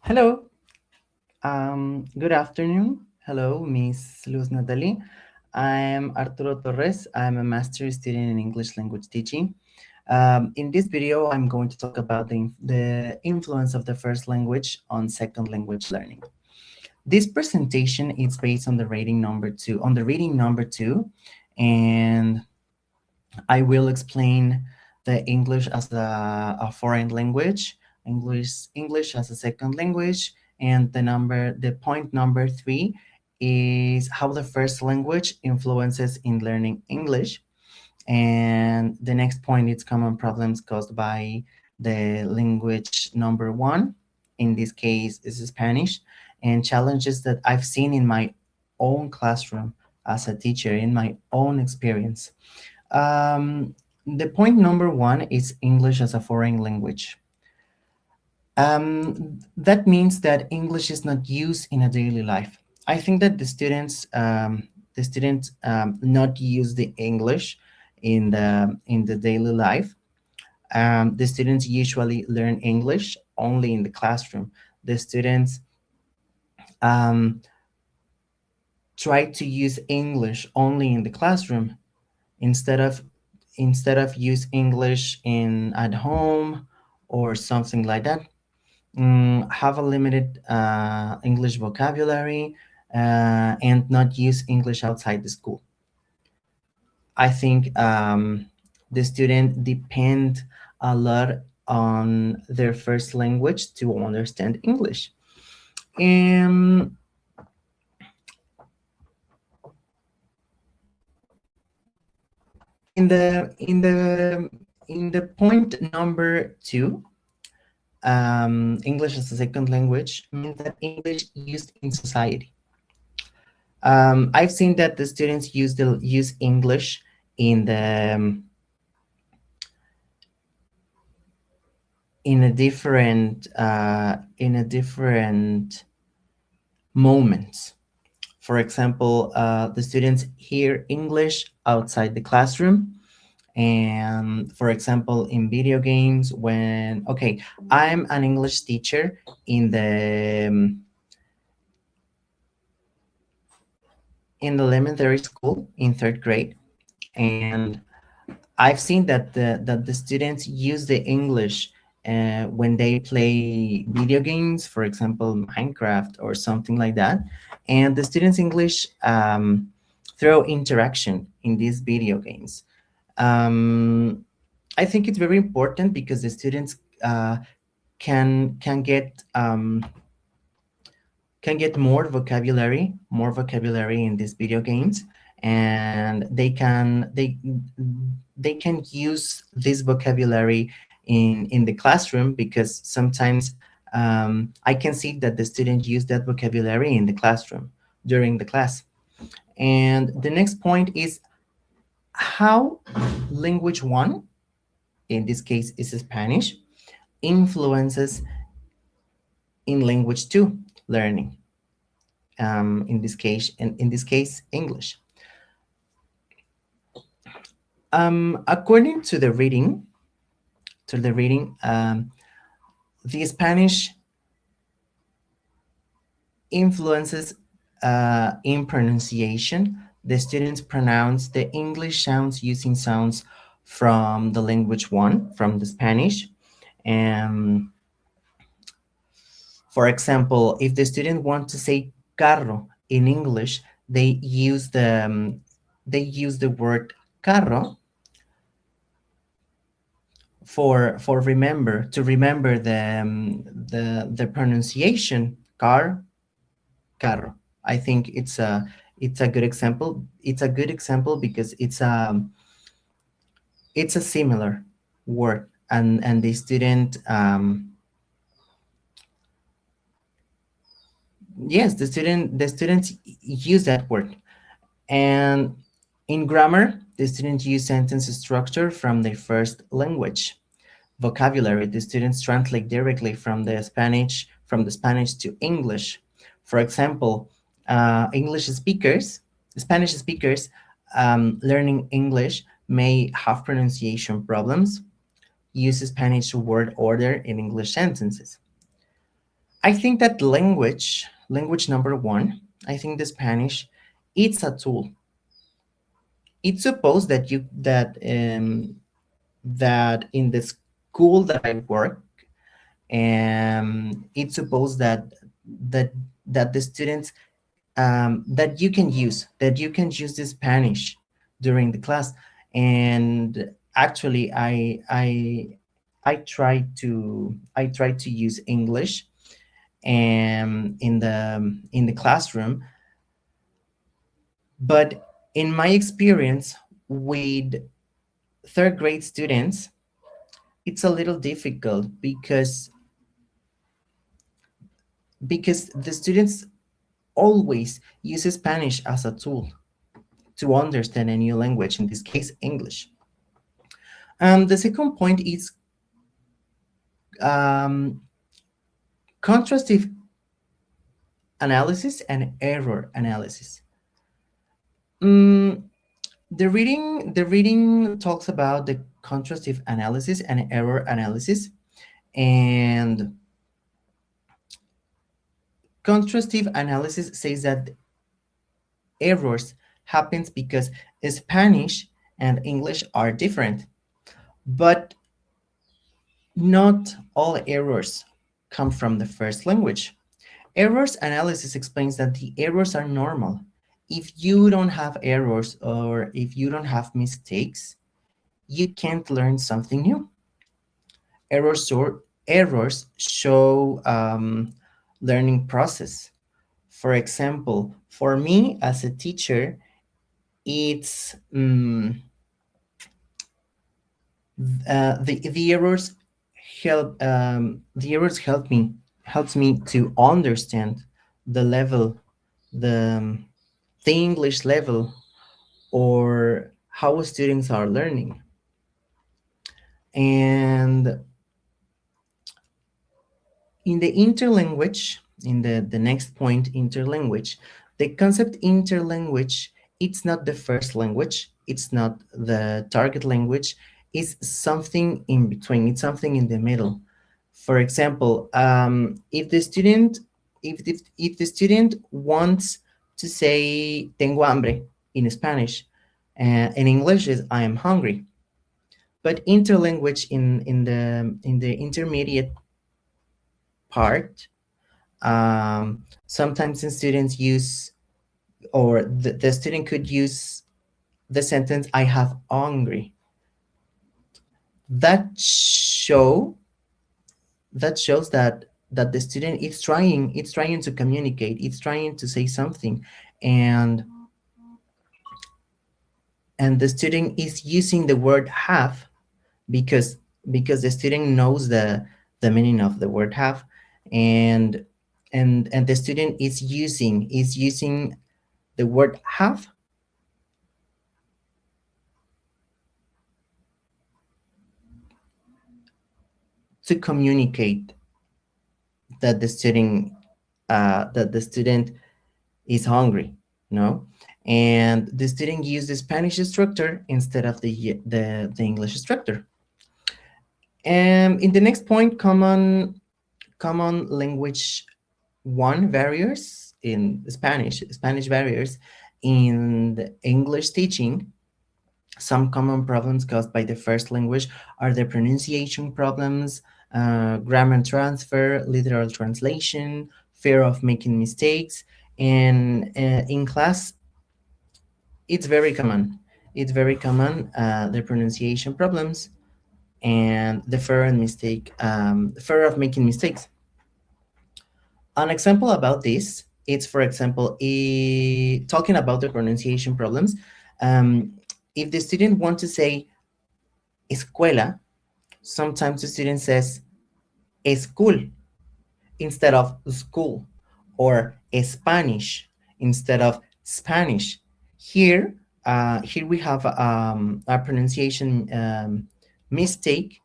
Hello, good afternoon. Hello, Miss Luz Natalie. I'm Arturo Torres. I'm a master's student in English language teaching. In this video, I'm going to talk about the influence of the first language on second language learning. This presentation is based on the reading number two, and I will explain the English as a foreign language, English as a second language, and the point number three is how the first language influences in learning English. And the next point is common problems caused by the language number one. In this case, is Spanish, and challenges that I've seen in my own classroom as a teacher, in my own experience. Um, the point number one is English as a foreign language. That means that English is not used in a daily life. I think that the students not use the English in the daily life. The students usually learn English only in the classroom. The students um, try to use English only in the classroom instead of use English in at home or something like that. Have a limited English vocabulary and not use English outside the school. I think the student depend a lot on their first language to understand English. Um, in the point number two, English as a second language means that English used in society. I've seen that the students use English in the in a different moments. For example, the students hear English outside the classroom, and for example, in video games, when I'm an English teacher in the elementary school in third grade, and I've seen that the students use the English when they play video games, for example, Minecraft or something like that, and the students' English through interaction in these video games. Um, I think it's very important because the students can get more vocabulary in these video games, and they can use this vocabulary in the classroom, because sometimes I can see that the students use that vocabulary in the classroom during the class. And the next point is how language one, in this case is Spanish, influences in language two learning. In this case, English. According to the reading, the Spanish influences in pronunciation. The students pronounce the English sounds using sounds from the language one, from the Spanish. And for example, if the student wants to say carro in English, they use the word carro for remember the pronunciation carro. I think it's a good example. It's a good example because it's a similar word, and the student yes, the students use that word. And in grammar, the students use sentence structure from their first language. Vocabulary, the students translate directly from the Spanish to English. For example, Spanish speakers learning English may have pronunciation problems, use Spanish word order in English sentences. I think that language number one, I think the Spanish, it's a tool. It's supposed that that in the school that I work, it's supposed that that the students, that you can use the Spanish during the class. And actually, I try to use English in the classroom. But in my experience with third grade students, it's a little difficult because the students always use Spanish as a tool to understand a new language, in this case, English. The second point is um, contrastive analysis and error analysis. Mm, the reading talks about the contrastive analysis and error analysis. And contrastive analysis says that errors happens because Spanish and English are different, but not all errors come from the first language. Errors analysis explains that the errors are normal. If you don't have errors or if you don't have mistakes, you can't learn something new. Errors show learning process. For example, for me as a teacher, it's the errors helps me to understand the level, the the English level, or how students are learning. And in the interlanguage, in the next point, interlanguage, the concept interlanguage, it's not the first language, it's not the target language, it's something in between, it's something in the middle. For example, if the student wants to say tengo hambre in Spanish, in English is I am hungry. But interlanguage in the intermediate part, sometimes the students use, or the student could use the sentence I have hungry. That show that shows that the student is trying, it's trying to communicate, it's trying to say something. and and the student is using the word have because the student knows the meaning of the word have. and and the student is using the word have to communicate that the student is hungry, no? And the student used the Spanish structure instead of the English structure. And in the next point, common language one barriers in Spanish barriers in the English teaching. Some common problems caused by the first language are the pronunciation problems, grammar transfer, literal translation, fear of making mistakes. And in class, it's very common. It's very common, the pronunciation problems and the fear of making mistakes. An example about this, it's for example, talking about the pronunciation problems. If the student wants to say escuela, sometimes the student says school instead of school, or Spanish instead of Spanish. Here we have a pronunciation mistake,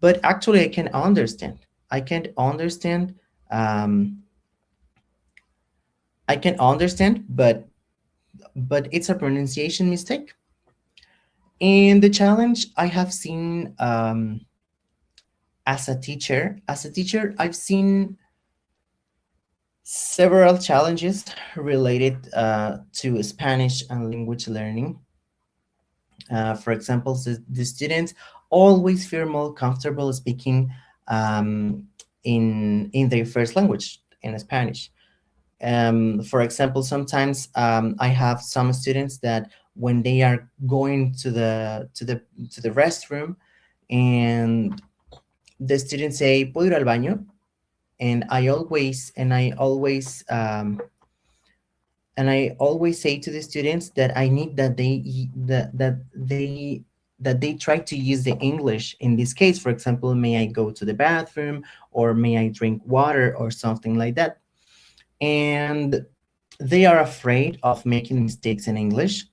but actually I can understand. I can understand. Um, I can understand, but it's a pronunciation mistake. And the challenge I have seen, as a teacher, I've seen Several challenges related to Spanish and language learning. For example, the students always feel more comfortable speaking in their first language, in Spanish. For example, sometimes I have some students that when they are going to the restroom, and the students say "Puedo ir al baño," and I always say to the students that I need that they try to use the English in this case. For example, may I go to the bathroom, or may I drink water, or something like that. And they are afraid of making mistakes in English.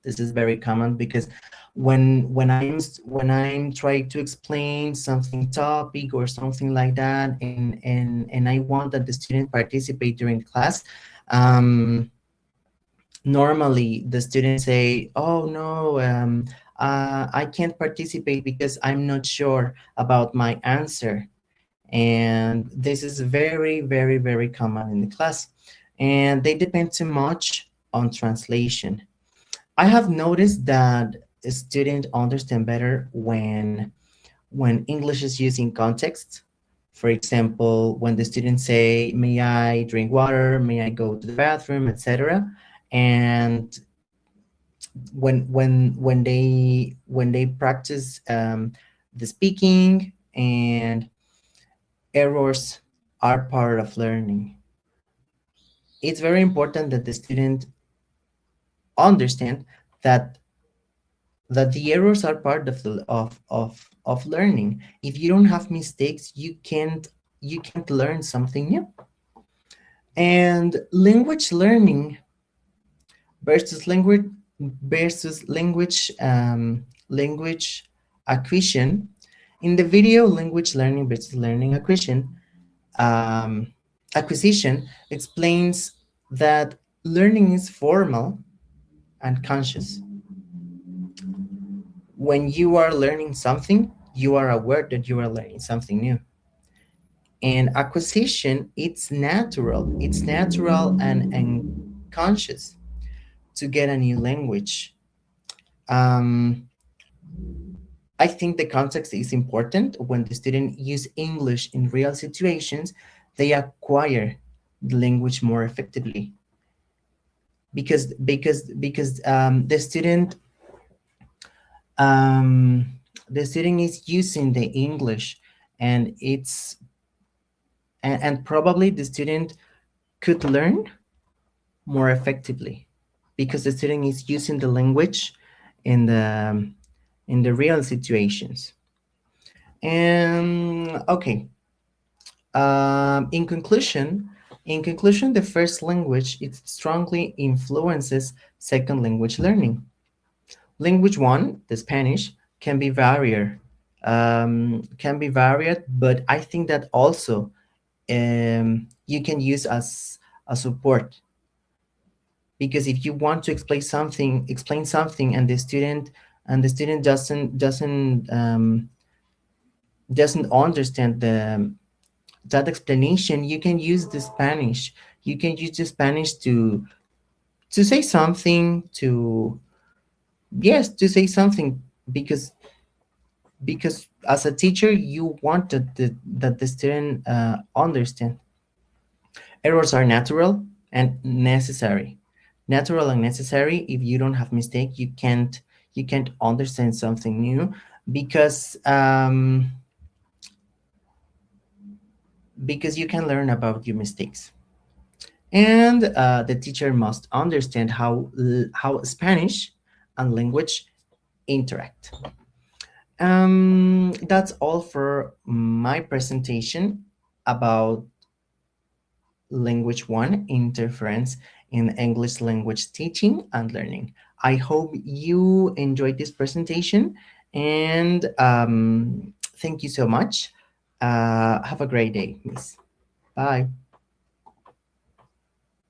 This is very common because when I'm trying to explain something topic or something like that, and I want that the student participate during class, um, normally the students say, "Oh no, I can't participate because I'm not sure about my answer." And this is very, very, very common in the class, and they depend too much on translation. I have noticed that students understand better when English is used in context. For example, when the students say, "May I drink water? May I go to the bathroom?" etc. And when they practice the speaking, and errors are part of learning. It's very important that the student understand that the errors are part of learning. If you don't have mistakes, you can't learn something new. And language learning versus language acquisition. In the video, language learning versus learning um, acquisition explains that learning is formal and conscious. When you are learning something, you are aware that you are learning something new. And acquisition, it's natural and conscious to get a new language. um, I think the context is important. When the student use English in real situations, they acquire the language more effectively, because um, the student is using the English, and probably the student could learn more effectively because the student is using the language in the real situations. And okay, in conclusion, the first language, it strongly influences second language learning. Language one, the Spanish, can be varied, but I think that also you can use as a support, because if you want to explain something, and the student doesn't understand that explanation, you can use the Spanish. You can use the Spanish to say something, to say something, because as a teacher, you want that the student understand. Errors are natural and necessary. If you don't have mistake, you can't understand something new, because you can learn about your mistakes. And the teacher must understand how Spanish and language interact. That's all for my presentation about language one, interference in English language teaching and learning. I hope you enjoyed this presentation, and thank you so much. Have a great day, Miss. Bye.